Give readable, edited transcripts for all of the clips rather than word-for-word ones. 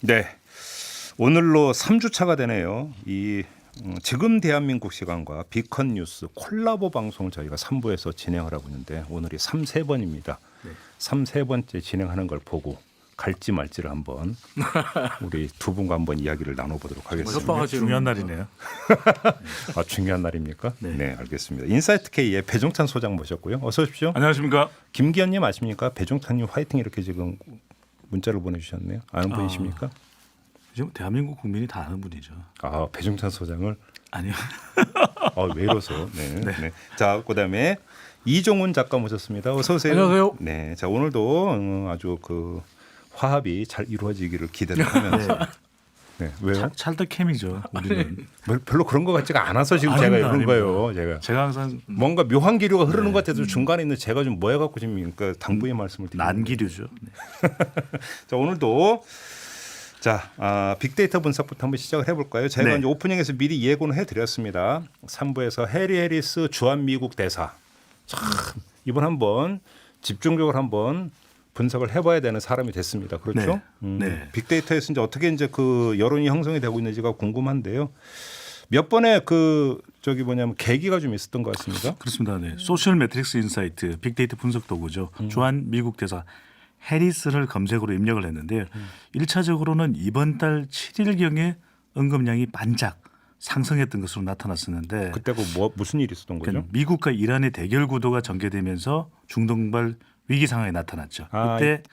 네, 오늘로 3주차가 되네요. 지금 대한민국 시간과 비컨 뉴스 콜라보 방송을 저희가 3부에서 진행을 하고 있는데 오늘이 3번입니다. 네. 3번째 진행하는 걸 보고 갈지 말지를 한번 우리 두 분과 한번 이야기를 나눠보도록 하겠습니다. 중요한 날이네요. 아, 중요한 날입니까? 네. 네, 알겠습니다. 인사이트 K의 배종찬 소장 모셨고요. 어서 오십시오. 안녕하십니까? 김기현님 아십니까? 배종찬님 화이팅 이렇게 지금 문자를 보내주셨네요. 아는 분이십니까? 지금 대한민국 국민이 다 아는 분이죠. 아, 배종찬 소장을 아니요. 왜 이러세요? 네. 네. 자, 그다음에 이종훈 작가 모셨습니다. 어서 오세요. 안녕하세요. 네. 자, 오늘도 아주 그 화합이 잘 이루어지기를 기대를 하면서. 네. 왜요? 찰떡캠이죠. 우리는. 별로 그런 것 같지가 않아서 지금 제가 이런 거예요. 제가 항상 뭔가 묘한 기류가 흐르는 것 같아서 중간에 있는 제가 좀 뭐 해갖고 지금 그러니까 당부의 말씀을 드리는 난기류죠. 네. 자, 오늘도 빅데이터 분석부터 한번 시작을 해볼까요? 제가 네. 이제 오프닝에서 미리 예고는 해드렸습니다. 3부에서 해리 해리스 주한 미국 대사. 참 이번 한번 집중적으로 한번 분석을 해봐야 되는 사람이 됐습니다. 그렇죠? 네. 빅데이터에서 이제 어떻게 이제 그 여론이 형성이 되고 있는지가 궁금한데요. 몇 번의 계기가 좀 있었던 것 같습니다. 그렇습니다. 네. 소셜 매트릭스 인사이트 빅데이터 분석 도구죠. 주한 미국 대사 해리스를 검색으로 입력을 했는데요. 1차적으로는 이번 달 7일경에 언급량이 반짝 상승했던 것으로 나타났었는데 그때 무슨 일이 있었던 거죠? 그러니까 미국과 이란의 대결 구도가 전개되면서 중동발 위기 상황이 나타났죠. 그때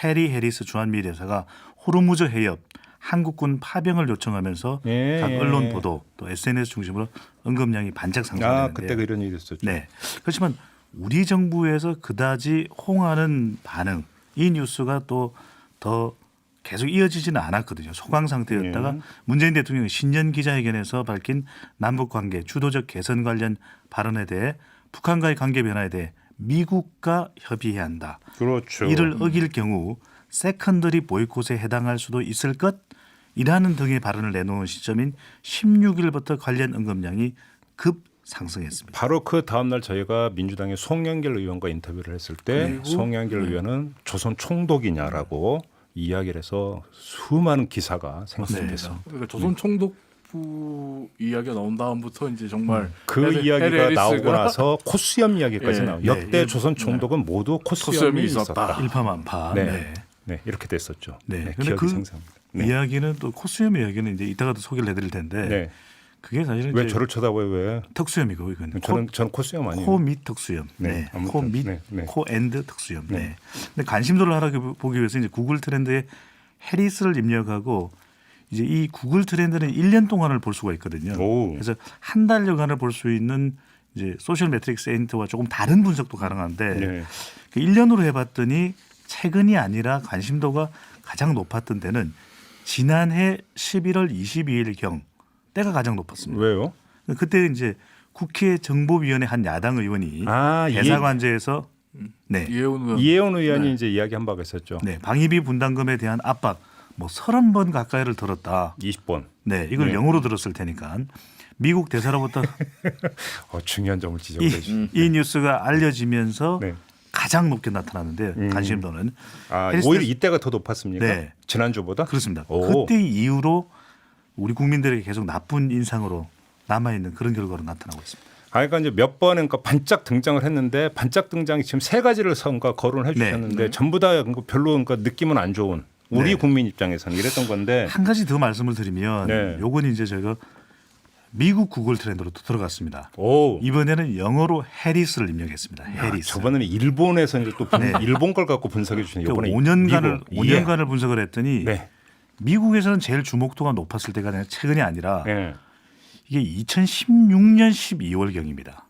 해리 해리스 주한미 대사가 호르무즈 해협 한국군 파병을 요청하면서 각 언론 보도 또 SNS 중심으로 언급량이 반짝 상승했는데 그때 이런 일이 있었죠. 네. 그렇지만 우리 정부에서 그다지 호응하는 반응 이 뉴스가 또 더 계속 이어지지는 않았거든요. 소강 상태였다가 문재인 대통령이 신년 기자회견에서 밝힌 남북 관계 주도적 개선 관련 발언에 대해 북한과의 관계 변화에 대해 미국과 협의해야 한다. 그렇죠. 이를 어길 경우 세컨더리 보이콧에 해당할 수도 있을 것이라는 등의 발언을 내놓은 시점인 16일부터 관련 언급량이 급 상승했습니다. 바로 그 다음 날 저희가 민주당의 송영길 의원과 인터뷰를 했을 때 송영길 의원은 조선 총독이냐라고 이야기를 해서 수많은 기사가 생성돼서 그러니까 조선 총독부 이야기가 나온 다음부터 이제 정말 그 이야기가 해리스가 나오고 나서 코수염 이야기까지 나와요. 네. 역대 조선 총독은 모두 코수염이 있었다. 일파만파. 네. 네, 이렇게 됐었죠. 네. 네, 근데 기억이 그 생생합니다. 네. 이야기는 또 코수염 이야기는 이제 이따가도 소개를 해드릴 텐데 네. 그게 사실은 왜 이제 저를 쳐다봐요? 왜? 턱수염이고 이건 저는 코수염 아니에요. 코 밑 턱수염, 네, 아무튼, 코 밑, 네. 코 엔드 턱수염. 네. 네. 근데 관심도를 알아보기 위해서 이제 구글 트렌드에 해리스를 입력하고 이제 이 구글 트렌드는 1년 동안을 볼 수가 있거든요. 오. 그래서 한 달여간을 볼 수 있는 이제 소셜 매트릭스 엔터와 조금 다른 분석도 가능한데 네. 그 1년으로 해봤더니 최근이 아니라 관심도가 가장 높았던 때는 지난해 11월 22일경 때가 가장 높았습니다. 왜요? 그때 이제 국회 정보위원회 한 야당 의원이 대사관제에서 이해운 의원이 이제 이야기한 바가 있었죠. 네, 방위비 분담금에 대한 압박 30번 가까이를 들었다. 20번. 네, 이걸 영어로 들었을 테니까 미국 대사로부터 중요한 점을 지적해 주시죠. 이 뉴스가 알려지면서 네. 가장 높게 나타나는데 관심도는 오히려 이때가 더 높았습니까? 네. 지난주보다? 그렇습니다. 오. 그때 이후로 우리 국민들에게 계속 나쁜 인상으로 남아있는 그런 결과로 나타나고 있습니다. 그러니까 이제 몇 번은 반짝 등장을 했는데 반짝 등장이 지금 세 가지를 거론해 주셨는데 전부 다 별로 느낌은 안 좋은 우리 국민 입장에서는 이랬던 건데 한 가지 더 말씀을 드리면 요건 이제 제가 미국 구글 트렌드로 또 들어갔습니다. 이번에는 영어로 해리스를 입력했습니다. 해리스. 저번에는 일본에서 이제 또 일본 걸 갖고 분석해 주시는 이번에 5년간을 분석을 했더니 미국에서는 제일 주목도가 높았을 때가 최근이 아니라 이게 2016년 12월경입니다.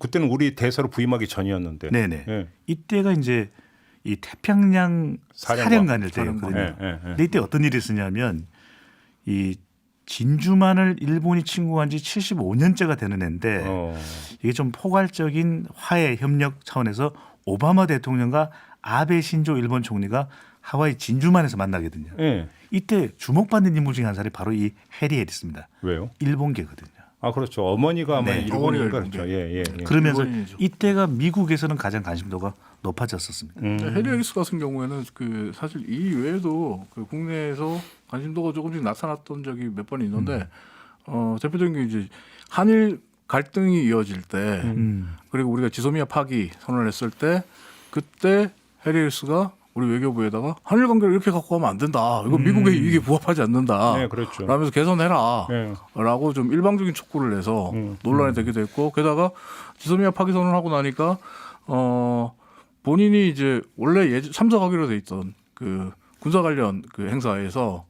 그때는 우리 대사로 부임하기 전이었는데. 네네. 이때가 이제 이 태평양 사령관일 때였거든요. 근데 이때 어떤 일이 있었냐면 이 진주만을 일본이 침공한 지 75년째가 되는 해인데 이게 좀 포괄적인 화해 협력 차원에서 오바마 대통령과 아베 신조 일본 총리가 하와이 진주만에서 만나거든요. 이때 주목받는 인물 중에 한 사람이 바로 이 해리 해리스입니다. 왜요? 일본계거든요. 그렇죠. 어머니가 아마 일본인가 그렇죠. 그러면서 이때가 미국에서는 가장 관심도가 높아졌었습니다. 해리 해리스 같은 경우에는 그 사실 이 외에도 그 국내에서 관심도가 조금씩 나타났던 적이 몇 번 있는데 대표적인 게 이제 한일 갈등이 이어질 때 그리고 우리가 지소미아 파기 선언을 했을 때 그때 해리 해리스가 우리 외교부에다가 한일 관계를 이렇게 갖고 가면 안 된다. 이거 미국의 이익에 부합하지 않는다. 네, 그렇죠. 라면서 개선해라. 네. 라고 좀 일방적인 촉구를 해서 논란이 되기도 했고 게다가 지소미아 파기 선언을 하고 나니까 본인이 이제 원래 참석하기로 돼 있던 그 군사 관련 그 행사에서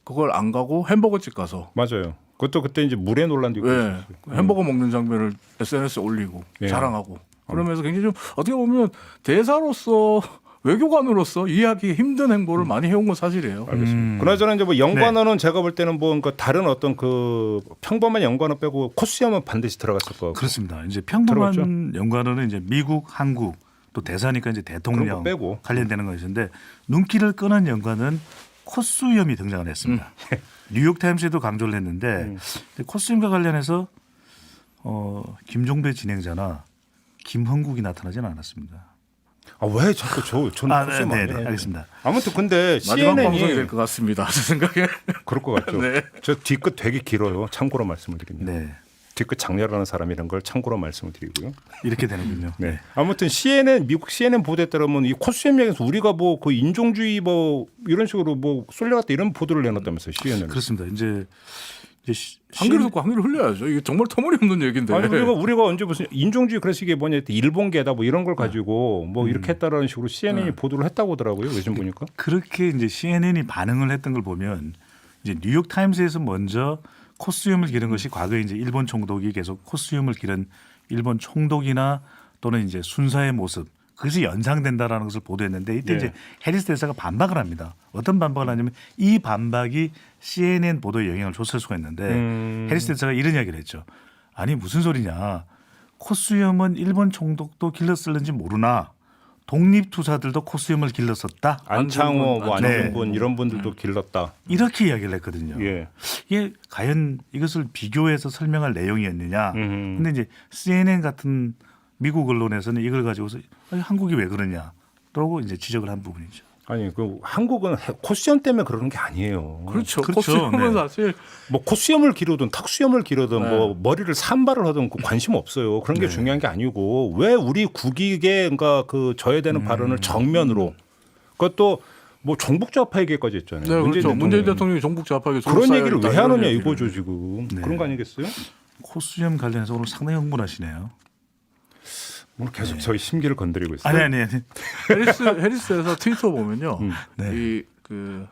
그걸 안 가고 햄버거집 가서 맞아요. 그것도 그때 이제 물의 논란도 있고 예, 있었어요. 햄버거 먹는 장면을 SNS에 올리고 예. 자랑하고 그러면서 굉장히 좀 어떻게 보면 대사로서 외교관으로서 이해하기 힘든 행보를 많이 해온 건 사실이에요. 알겠습니다. 그나저나 이제 뭐 연관어는 제가 볼 때는 뭐 그러니까 다른 어떤 그 평범한 연관어 빼고 코스염은 반드시 들어갔을 거고. 그렇습니다. 이제 평범한 들어갔죠? 연관어는 이제 미국, 한국 또 대사니까 이제 그런 대통령 거 빼고. 관련되는 것인데 눈길을 끄는 연관은 코스염이 등장을 했습니다. 뉴욕 타임스에도 강조를 했는데 코스염과 관련해서 김종배 진행자나 김흥국이 나타나지는 않았습니다. 아, 왜 자꾸 저는 코스염 안 네, 해요? 알겠습니다. 아무튼 근데 마지막 방송이 CNN이 될 것 같습니다. 제 생각에. 그럴 것 같죠. 네. 저 뒤끝 되게 길어요. 참고로 말씀을 드립니다. 네, 뒤끝 장렬하는 사람이라는 걸 참고로 말씀을 드리고요. 이렇게 되는군요. 네. 아무튼 미국 CNN 보도에 따르면 이 코스염 얘기에서 우리가 뭐 그 인종주의 뭐 이런 식으로 뭐 쏠려갔다 이런 보도를 내놨다면서요. CNN은. 그렇습니다. 이제 한 귀로 듣고 한 귀로 흘려야죠. 이게 정말 터무니없는 얘기인데. 아니 우리가 언제 무슨 인종주의 그래서 이게 뭐냐 일본계다 뭐 이런 걸 가지고 뭐 이렇게 했다라는 식으로 CNN이 보도를 했다고 하더라고요. 요즘 보니까. 그렇게 이제 CNN이 반응을 했던 걸 보면 이제 뉴욕 타임스에서 먼저 코스염을 기른 것이 과거에 이제 일본 총독이 계속 코스염을 기른 일본 총독이나 또는 이제 순사의 모습 그것이 연상된다라는 것을 보도했는데 이때 네. 이제 해리스 대사가 반박을 합니다. 어떤 반박을 하냐면 이 반박이 CNN 보도에 영향을 줬을 수가 있는데 해리스 대사가 이런 이야기를 했죠. 아니 무슨 소리냐. 코스염은 일본 총독도 길렀을는지 모르나 독립투사들도 코스염을 길렀었다. 안창호, 뭐 네. 안정근 이런 분들도 길렀다. 이렇게 이야기를 했거든요. 예. 이게 과연 이것을 비교해서 설명할 내용이었느냐. 근데 이제 CNN 같은 미국 언론에서는 이걸 가지고서 아니, 한국이 왜 그러냐. 라고 이제 지적을 한 부분이죠. 아니 그 한국은 코스염 때문에 그러는 게 아니에요. 그렇죠. 그렇죠. 코스염은 네. 사실 뭐 코스염을 기르든 턱수염을 기르든 네. 뭐 머리를 산발을 하든 그 관심 없어요. 그런 게 네. 중요한 게 아니고 왜 우리 국익에 그러니까 그 져야되는 발언을 정면으로 그것도 뭐 종북 좌파 얘기까지 했잖아요. 네, 그렇죠. 문재인 대통령이. 대통령이 종북 좌파에게 그런 얘기를 왜 하느냐 얘기를. 이거죠 지금. 네. 그런 거 아니겠어요? 코스염 관련해서 오늘 상당히 흥분하시네요. 오늘 계속 저희 심기를 건드리고 있어요. 아니. 해리스에서 트위터 보면요. 네. 이 그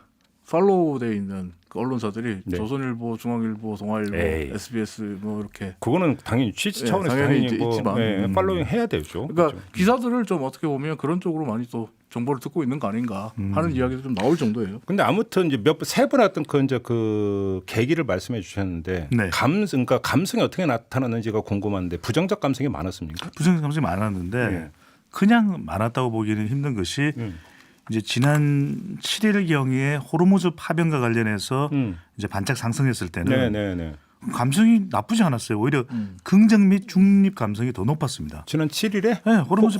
팔로우돼 있는 그 언론사들이 네. 조선일보, 중앙일보, 동아일보, 에이. SBS 뭐 이렇게 그거는 당연히 취지 네, 차원에서 당연히 당연히 뭐 있지만. 팔로잉 해야 되죠. 그러니까 그렇죠. 기사들을 좀 어떻게 보면 그런 쪽으로 많이 또 정보를 듣고 있는 거 아닌가 하는 이야기도 좀 나올 정도예요. 근데 아무튼 이제 세 번 했던 그 이제 그 계기를 말씀해 주셨는데 네. 그러니까 감성이 어떻게 나타나는지가 궁금한데 부정적 감성이 많았습니까? 부정적 감정이 많았는데 네. 그냥 많았다고 보기는 힘든 것이 이제 지난 7일 경에 호르무즈 파병과 관련해서 이제 반짝 상승했을 때는 네네네. 감성이 나쁘지 않았어요. 오히려 긍정 및 중립 감성이 더 높았습니다. 지난 7일에 네, 호르무즈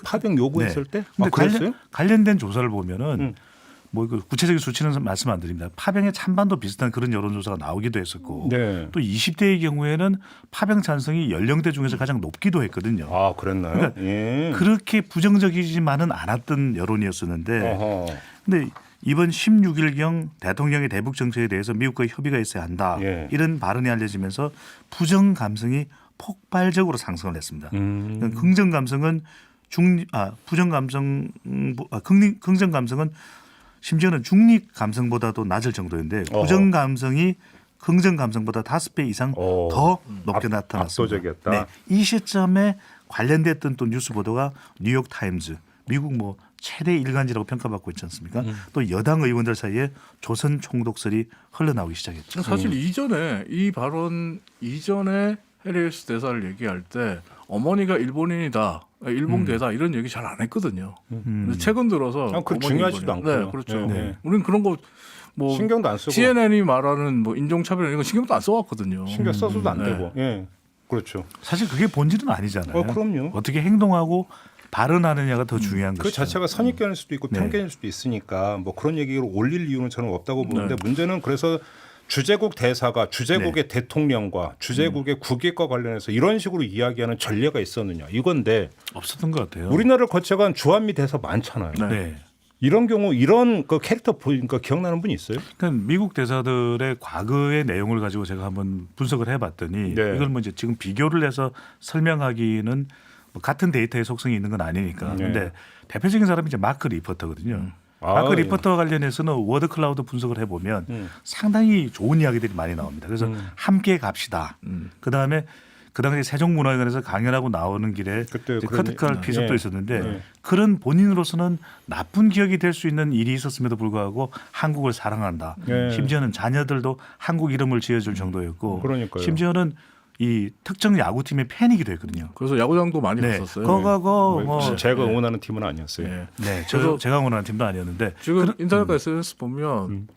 파병 요구했을 때? 근데 그랬어요? 관련된 조사를 보면은 뭐 그 구체적인 수치는 말씀 안 드립니다. 파병의 찬반도 비슷한 그런 여론조사가 나오기도 했었고 네. 또 20대의 경우에는 파병 찬성이 연령대 중에서 가장 높기도 했거든요. 아 그랬나요? 그러니까 예. 그렇게 부정적이지만은 않았던 여론이었었는데 어허. 근데 이번 16일경 대통령의 대북 정책에 대해서 미국과 협의가 있어야 한다. 예. 이런 발언이 알려지면서 부정 감성이 폭발적으로 상승을 했습니다. 긍정 감성은 부정 감성 긍정 감성은 심지어는 중립 감성보다도 낮을 정도인데 부정 감성이 긍정 감성보다 5배 이상 더 높게 나타났습니다. 압도적이었다. 네. 이 시점에 관련됐던 또 뉴스 보도가 뉴욕 타임즈, 미국 뭐 최대 일간지라고 평가받고 있지 않습니까? 또 여당 의원들 사이에 조선 총독설이 흘러나오기 시작했죠. 사실 이전에 이 발언 이전에 해리스 대사를 얘기할 때 어머니가 일본인이다, 일본계다 이런 얘기 잘 안 했거든요. 근데 최근 들어서 그 어머니 중요하지도 일본이다. 않고요. 네, 그렇죠. 네. 우리는 그런 거 뭐 신경도 안 쓰고 CNN이 말하는 뭐 인종차별 이런 거 신경도 안 써왔거든요. 신경 써서도 안 네. 되고. 예. 그렇죠. 사실 그게 본질은 아니잖아요. 그럼요. 어떻게 행동하고 발언하느냐가 더 중요한 그 것이죠. 자체가 선입견일 수도 있고 네. 편견일 수도 있으니까 뭐 그런 얘기를 올릴 이유는 저는 없다고 보는데 네. 문제는 그래서 주재국 대사가 주재국의 대통령과 주재국의 국익과 관련해서 이런 식으로 이야기하는 전례가 있었느냐 이건데 없었던 것 같아요. 우리나라를 거쳐간 주한미 대사 많잖아요. 네. 네. 이런 경우 이런 그 캐릭터 보니까 기억나는 분이 있어요? 그러니까 미국 대사들의 과거의 내용을 가지고 제가 한번 분석을 해봤더니 네. 이걸 뭐 이제 지금 비교를 해서 설명하기는 뭐 같은 데이터의 속성이 있는 건 아니니까. 네. 그런데 대표적인 사람이 이제 마크 리포터거든요. 아, 마크 예. 리포터와 관련해서는 워드 클라우드 분석을 해보면 상당히 좋은 이야기들이 많이 나옵니다. 그래서 함께 갑시다. 그 다음에 그 당시 세종문화회관에서 강연하고 나오는 길에 그때 이제 그런 커트칼 예. 피습도 예. 있었는데 예. 그런 본인으로서는 나쁜 기억이 될 수 있는 일이 있었음에도 불구하고 한국을 사랑한다. 예. 심지어는 자녀들도 한국 이름을 지어줄 정도였고 그러니까요. 심지어는 이 특정 야구팀의 팬이기도 했거든요. 그래서 야구장도 많이 네, 갔었어요. 거가고 뭐 제가 응원하는 팀은 아니었어요. 예. 네, 그래서 제가 원하는 팀도 아니었는데 지금 인터넷 SNS 보면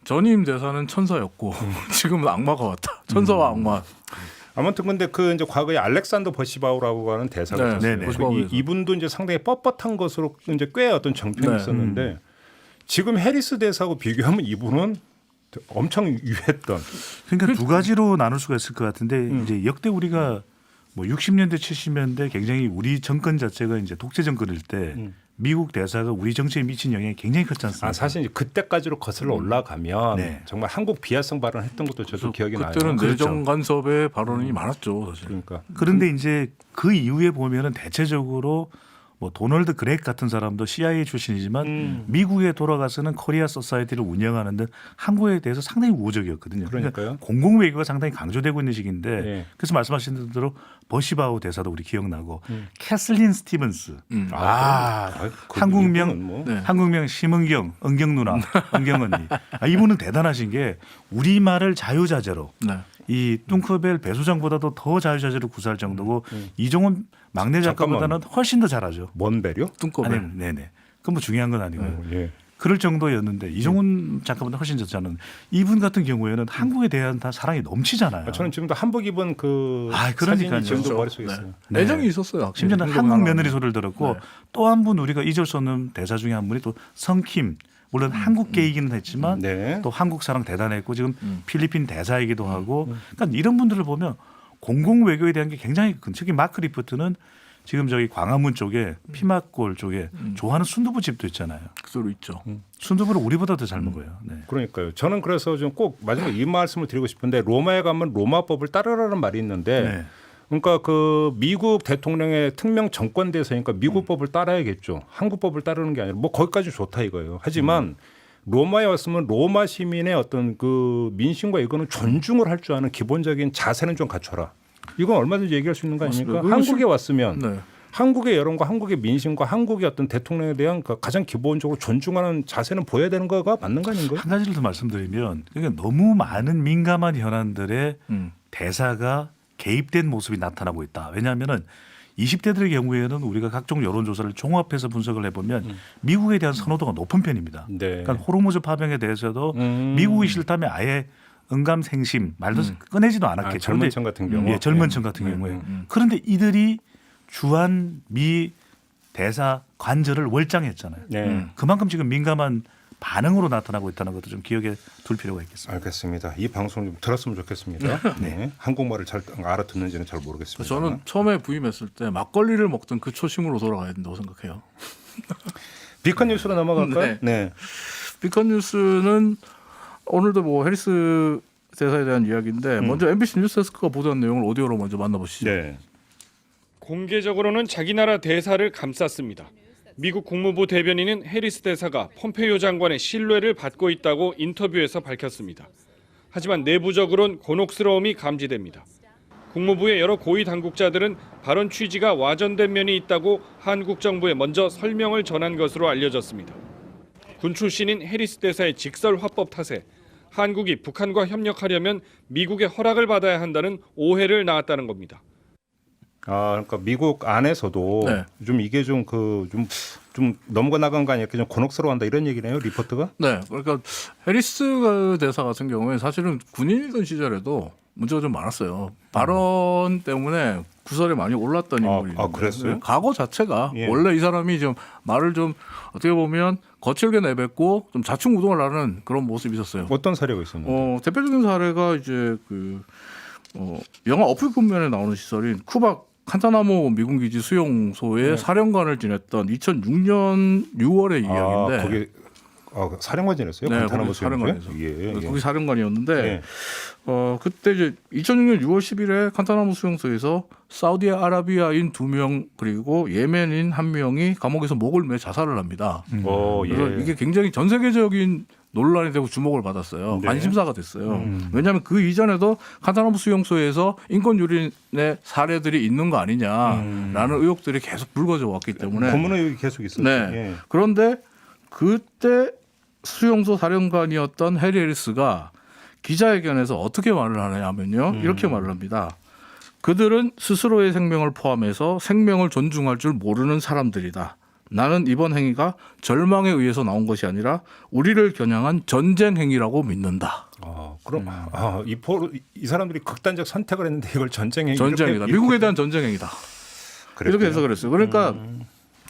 전임 대사는 천사였고 지금은 악마가 왔다. 천사와 악마. 아무튼 근데 그 이제 과거에 알렉산더 버시바우라고 하는 대사가 네, 있었어요. 네. 버시바우 대사. 이분도 이제 상당히 뻣뻣한 것으로 이제 꽤 어떤 정평이 네. 있었는데 지금 해리스 대사하고 비교하면 이분은 엄청 유했던. 그러니까 두 가지로 나눌 수가 있을 것 같은데 이제 역대 우리가 뭐 60년대 70년대 굉장히 우리 정권 자체가 이제 독재 정권일 때 미국 대사가 우리 정치에 미친 영향이 굉장히 컸지 않습니까? 아 사실 이제 그때까지로 거슬러 올라가면 네. 정말 한국 비하성 발언했던 것도 저도 기억이 나요. 그때는 그렇죠. 내정 간섭의 발언이 많았죠, 사실. 그러니까 그런데 이제 그 이후에 보면은 대체적으로 뭐 도널드 그렉 같은 사람도 CIA 출신이지만 미국에 돌아가서는 코리아 소사이티를 운영하는 등 한국에 대해서 상당히 우호적이었거든요. 그러니까요. 공공 외교가 상당히 강조되고 있는 시기인데 네. 그래서 말씀하신 대로 버시바우 대사도 우리 기억나고 캐슬린 스티븐스 한국명 이분은 뭐 네. 한국명 심은경 은경 누나 은경 언니 이분은 대단하신 게 우리말을 자유자재로 네. 이 뚱커벨 배수장보다도 더 자유자재로 구사할 정도고 이종훈 막내 작가보다는 훨씬 더 잘하죠. 먼베려? 뚱꺼벨. 아니, 네네. 그건 뭐 중요한 건 아니고요. 예. 그럴 정도였는데 이종훈 작가보다 훨씬 더 잘하는 이분 같은 경우에는 한국에 대한 다 사랑이 넘치잖아요. 저는 지금도 한복 입은 그 그러니까요. 사진이 지금도 그렇죠. 머릿속에 네. 있어요. 네. 애정이 있었어요. 확실히. 심지어는 궁금한 한국 하나. 며느리 소리를 들었고 네. 또 한 분 우리가 잊을 수 없는 대사 중에 한 분이 또 성킴 물론 한국계이기는 했지만 네. 또 한국 사랑 대단했고 지금 필리핀 대사이기도 하고 그러니까 이런 분들을 보면 공공 외교에 대한 게 굉장히 큰 특히 마크 리포트는 지금 저기 광화문 쪽에 피막골 쪽에 좋아하는 순두부 집도 있잖아요. 그대로 있죠. 순두부를 우리보다 더 잘 먹어요. 네. 그러니까요. 저는 그래서 좀 꼭 마지막에 이 말씀을 드리고 싶은데 로마에 가면 로마법을 따르라는 말이 있는데 네. 그러니까 그 미국 대통령의 특명 정권 대사니까 미국 법을 따라야겠죠. 한국 법을 따르는 게 아니라 뭐 거기까지 좋다 이거예요. 하지만 로마에 왔으면 로마 시민의 어떤 그 민심과 이거는 존중을 할 줄 아는 기본적인 자세는 좀 갖춰라. 이건 얼마든지 얘기할 수 있는 거 아닙니까? 맞습니다. 한국에 왔으면 네. 한국의 여론과 한국의 민심과 한국의 어떤 대통령에 대한 그 가장 기본적으로 존중하는 자세는 보여야 되는 거가 맞는 거 아닌가요? 한 가지를 더 말씀드리면 그러니까 너무 많은 민감한 현안들의 대사가 개입된 모습이 나타나고 있다. 왜냐하면은 20대들의 경우에는 우리가 각종 여론조사를 종합해서 분석을 해보면 미국에 대한 선호도가 높은 편입니다. 네. 그러니까 호르무즈 파병에 대해서도 미국이 싫다면 아예 응감생심 말도 꺼내지도 않았겠죠. 젊은 층 같은 경우. 예, 젊은 네. 층 같은 경우에. 그런데 이들이 주한 미 대사 관절을 월장했잖아요. 네. 그만큼 지금 민감한 반응으로 나타나고 있다는 것도 좀 기억에 둘 필요가 있겠습니다. 알겠습니다. 이 방송 좀 들었으면 좋겠습니다. 네. 한국말을 잘 알아듣는지는 잘 모르겠습니다. 저는 처음에 부임했을 때 막걸리를 먹던 그 초심으로 돌아가야 된다고 생각해요. 비컨 뉴스로 넘어갈까요? 네. 네. 비컨 뉴스는 오늘도 뭐 해리스 대사에 대한 이야기인데 먼저 MBC 뉴스데스크가 보도한 내용을 오디오로 먼저 만나보시죠. 네. 공개적으로는 자기 나라 대사를 감쌌습니다. 미국 국무부 대변인은 해리스 대사가 폼페이오 장관의 신뢰를 받고 있다고 인터뷰에서 밝혔습니다. 하지만 내부적으로는 곤혹스러움이 감지됩니다. 국무부의 여러 고위 당국자들은 발언 취지가 와전된 면이 있다고 한국 정부에 먼저 설명을 전한 것으로 알려졌습니다. 군 출신인 해리스 대사의 직설 화법 탓에 한국이 북한과 협력하려면 미국의 허락을 받아야 한다는 오해를 낳았다는 겁니다. 아, 그러니까 미국 안에서도 네. 좀 이게 좀 넘어가 나간 거 아니야? 좀 곤혹스러워한다 이런 얘기네요, 리포트가? 네, 그러니까 해리스 대사 같은 경우에 사실은 군인이던 시절에도 문제가 좀 많았어요. 발언 때문에 구설에 많이 올랐던 인물이. 그랬어요? 과거 자체가 예. 원래 이 사람이 좀 말을 좀 어떻게 보면 거칠게 내뱉고 좀 좌충우동을 하는 그런 모습이 있었어요. 어떤 사례가 있었는데? 대표적인 사례가 이제 영화 어플 군면에 나오는 시설인 쿠바 칸타나모 미군 기지 수용소의 사령관을 지냈던 2006년 6월의 이야기인데. 거기 사령관 지냈어요? 네, 간타나무 거기 사령관에서. 예. 거기 사령관이었는데 예. 그때 이제 2006년 6월 10일에 칸타나무 수용소에서 사우디아라비아인 2명 그리고 예멘인 1명이 감옥에서 목을 매 자살을 합니다. 그래서 예. 이게 굉장히 전 세계적인 논란이 되고 주목을 받았어요. 네. 관심사가 됐어요. 왜냐하면 그 이전에도 칸타나무 수용소에서 인권 유린의 사례들이 있는 거 아니냐라는 의혹들이 계속 불거져 왔기 때문에 고문의 의혹이 계속 있었죠. 네. 예. 그런데 그때 수용소 사령관이었던 해리 해리스가 기자회견에서 어떻게 말을 하냐면요. 이렇게 말을 합니다. 그들은 스스로의 생명을 포함해서 생명을 존중할 줄 모르는 사람들이다. 나는 이번 행위가 절망에 의해서 나온 것이 아니라 우리를 겨냥한 전쟁 행위라고 믿는다. 그럼 이 사람들이 극단적 선택을 했는데 이걸 전쟁행위 전쟁이다. 미국에 대한 전쟁 행위다. 이렇게 해서 그랬어요. 그러니까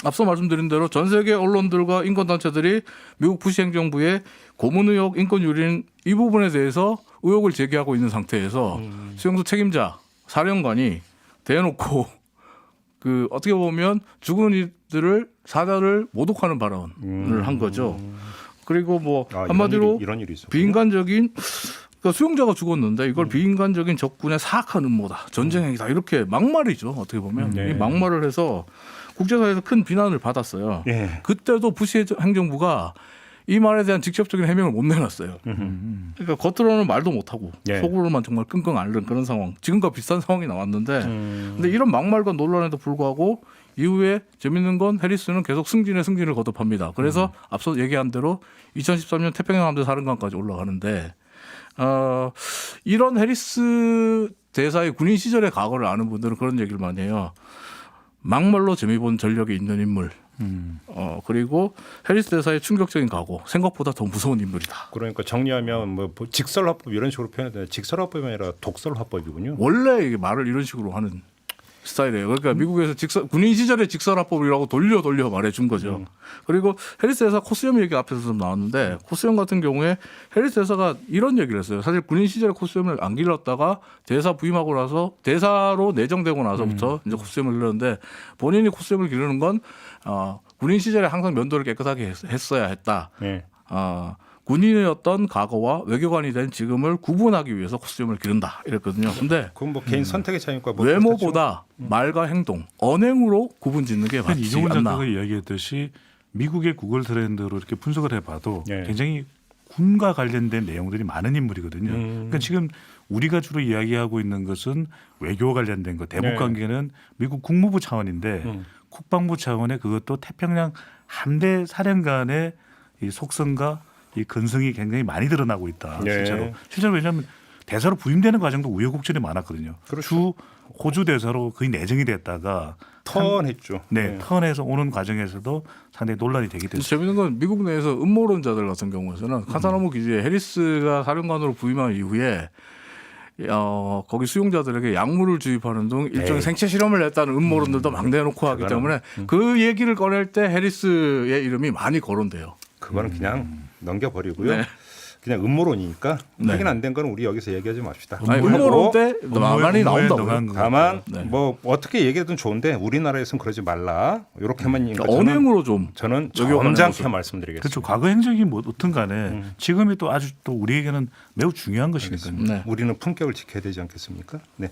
앞서 말씀드린 대로 전 세계 언론들과 인권단체들이 미국 부시 행정부의 고문 의혹, 인권 유린 이 부분에 대해서 의혹을 제기하고 있는 상태에서 수용소 책임자 사령관이 대놓고 어떻게 보면 죽은 이들을 사자를 모독하는 발언을 한 거죠. 그리고 한마디로 이런 일이 있었군요. 비인간적인 그러니까 수용자가 죽었는데 이걸 비인간적인 적군의 사악한 음모다, 전쟁행위다 이렇게 막말이죠. 어떻게 보면 네. 이 막말을 해서 국제사회에서 큰 비난을 받았어요. 예. 그때도 부시 행정부가 이 말에 대한 직접적인 해명을 못 내놨어요. 그러니까 겉으로는 말도 못하고 예. 속으로만 정말 끙끙 앓는 그런 상황. 지금과 비슷한 상황이 나왔는데 근데 이런 막말과 논란에도 불구하고 이후에 재밌는 건 해리스는 계속 승진을 거듭합니다. 그래서 앞서 얘기한 대로 2013년 태평양 함대 사령관까지 올라가는데 이런 해리스 대사의 군인 시절의 과거를 아는 분들은 그런 얘기를 많이 해요. 막말로 재미 본 전력이 있는 인물. 그리고 해리스 대사의 충격적인 각오. 생각보다 더 무서운 인물이다. 그러니까 정리하면 직설화법 이런 식으로 표현해야 직설화법이 아니라 독설화법이군요. 원래 이게 말을 이런 식으로 하는 스타일이에요. 그러니까 미국에서 군인 시절의 직설화법이라고 돌려 말해준 거죠. 그리고 해리스 대사 코스염 얘기 앞에서 좀 나왔는데 코스염 같은 경우에 해리스 대사가 이런 얘기를 했어요. 사실 군인 시절에 코스염을 안 길렀다가 대사 부임하고 나서 대사로 내정되고 나서부터 이제 코스염을 길렀는데 본인이 코스염을 기르는 건 군인 시절에 항상 면도를 깨끗하게 했어야 했다. 예. 군인이었던 과거와 외교관이 된 지금을 구분하기 위해서 코스튬을 기른다 이랬거든요. 근데 그건 개인 선택의 차이니까 외모보다 말과 행동, 언행으로 구분짓는 게 맞지 이종훈 않나. 작가가 이야기했듯이 미국의 구글 트렌드로 이렇게 분석을 해봐도 예. 굉장히 군과 관련된 내용들이 많은 인물이거든요. 그러니까 지금 우리가 주로 이야기하고 있는 것은 외교 관련된 것, 대북 관계는 미국 국무부 차원인데 국방부 차원의 그것도 태평양 함대 사령관의 이 속성과 이 근성이 굉장히 많이 드러나고 있다. 실제로 왜냐하면 대사로 부임되는 과정도 우여곡절이 많았거든요. 그렇죠. 주 호주 대사로 거의 내정이 됐다가 턴했죠. 턴에서 오는 과정에서도 상당히 논란이 되게 됐어요. 재밌는 건 미국 내에서 음모론자들 같은 경우에는 칸타나무 기지에 해리스가 사령관으로 부임한 이후에 거기 수용자들에게 약물을 주입하는 등 일종의 생체 실험을 했다는 음모론들도 막 내놓고 하기 때문에 그 얘기를 꺼낼 때 해리스의 이름이 많이 거론돼요. 그거는 그냥 넘겨버리고요. 그냥 음모론이니까 확인 안 된 거는 우리 여기서 얘기하지 맙시다. 음모론 때 많이 나온다고요. 다만 어떻게 얘기해도 좋은데 우리나라에서는 그러지 말라. 이렇게만 언행으로 저는 점잖게 말씀드리겠습니다. 그렇죠. 과거 행적이 어떤 간에 지금이 또 아주 또 우리에게는 매우 중요한 것이니까요. 우리는 품격을 지켜야 되지 않겠습니까? 네.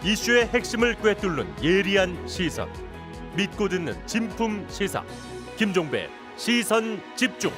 이슈의 핵심을 꿰뚫는 예리한 시선, 믿고 듣는 진품 시사 김종배 시선 집중.